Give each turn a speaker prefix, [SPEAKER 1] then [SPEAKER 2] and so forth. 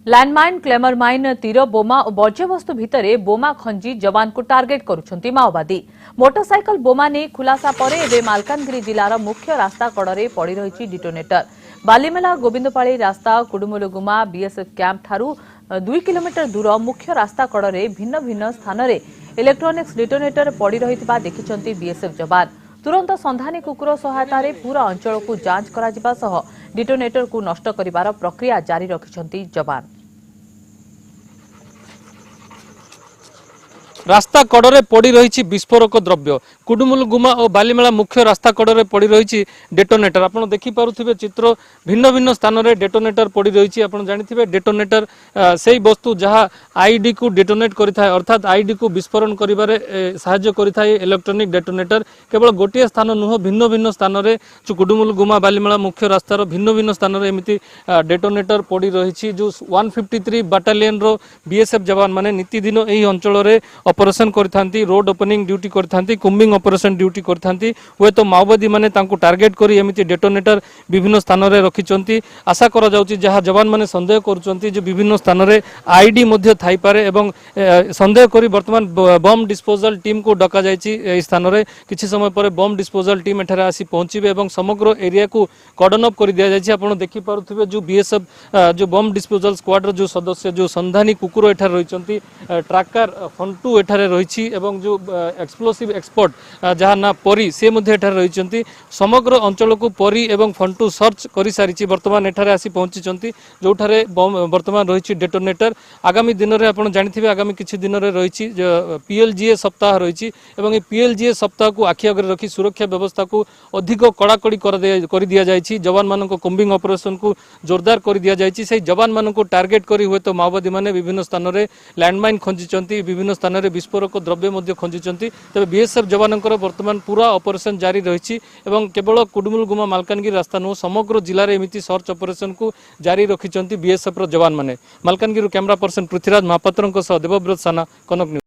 [SPEAKER 1] Landmine claimer mine तीर बोमा और बर्ज्यवस्तु भितर बोमा खंजी जवान को टार्गेट करुछंती माओवादी। मोटरसाइकल बोमा ने खुलासा पर एवं मालकानगिरी जिलार मुख्य रास्ता कड़े पड़ रही डिटोनेटर। बालीमेला गोविंदपाड़ी रास्ता कुडुमुलुगुमा बीएसएफ कैंप ठारू 2 किलोमीटर दूर मुख्य रास्ता कड़े भिन्न भिन्न स्थान में इलेक्ट्रोनिक्स डिटोनेटर पड़ रही देखिंट बीएसएफ जवान। तुरंत संधानी कुकुर सहायतार पूरा अंचल को जांच करा सह डिटोनेटर को नष्ट करिवार प्रक्रिया जारी रखिछंती जवान।
[SPEAKER 2] रास्ता कड़े पड़ रही विस्फोरक द्रव्य। कुडुमुलुगुमा और बालीमेला मुख्य रास्ता कड़े पड़ रही डेटोनेटर। आप देखिपे चित्र भिन्न भिन्न स्थान में डेटोनेटर पड़ रही। आप जानते डेटोनेटर से ही वस्तु जहाँ आईडी को डेटोनेट करता है, अर्थात आईडी को विस्फोरण करिबारे साहाय्य करता है इलेक्ट्रोनिक डेटोनेटर। केवल गोटे स्थान नुह भिन्न भिन्न स्थान में जो कुडुमुलुगुमा बालीमेला मुख्य रास्तार भिन्न भिन्न स्थान में एमती डेटोनेटर पड़ रही। जो 153 बाटालियन रो बीएसएफ जवान माने नीतिदिन यही अंचल में ऑपरेशन करथांती, रोड ओपनिंग ड्यूटी करथांती, कुंबिंग ऑपरेशन ड्यूटी करथांती। हुए तो माओवादी माने तांको टार्गेट करी एमिति डेटोनेटर विभिन्न स्थान रे रखिचंती। आशा करा जाउची जहां जवान माने संदेह करूचंती जे विभिन्न स्थान रे आईडी मध्ये थाई पारे एवं संदेह करी वर्तमान बम डिस्पोजल टीम को डका जायची। ए स्थान रे किछि समय पर बम डिस्पोजल टीम एठारे आसी पहुंचीबे एवं समग्र एरिया को कॉर्डन अप कर दिया जायची। आपण देखि पारुथिबे जो बीएसएफ जो बम डिस्पोजल स्क्वाड रो जो सदस्य जो संधानी कुकुर एठारे रहिचंती, ट्रैकर फंटू एठारे रही एवं जो एक्सप्लोसिव एक्सपर्ट जहाँ ना परी से मध्य एठारे रही। समग्र अंचल को परी एवं फंटू सर्च कर सारी वर्तमान एठारे आसी पहुंची जो वर्तमान रही डेटोनेटर। आगामी दिन में आप जानते आगामी किसी दिन में रही पीएलजीए सप्ताह रही। पीएलजीए सप्ताह को आखि आगे रखी सुरक्षा व्यवस्था को अधिक कड़ाकड़ी कर दिया जायछि। जवान मानक कुंबिंग ऑपरेशन को जोरदार कर दिया जायछि। से जवान मानक टार्गेट करी हुए तो माओवादी माने विभिन्न स्थान में लैंडमाइन खंजिचंती, विभिन्न स्थान में विस्फोरक द्रव्य मध्य खंजिचंती। तबे बीएसएफ जवानकर वर्तमान पूरा ऑपरेशन जारी रही एवं केवल कुडुमुलुगुमा मालकानगिरी रास्ता नुह समग्र जिले में एमिति सर्च ऑपरेशन को जारी रखिचंती बीएसएफ जवान माने। मालकानगिरी कैमरा पर्सन पृथ्वीराज महापात्र देवव्रत साना, कनक न्यूज।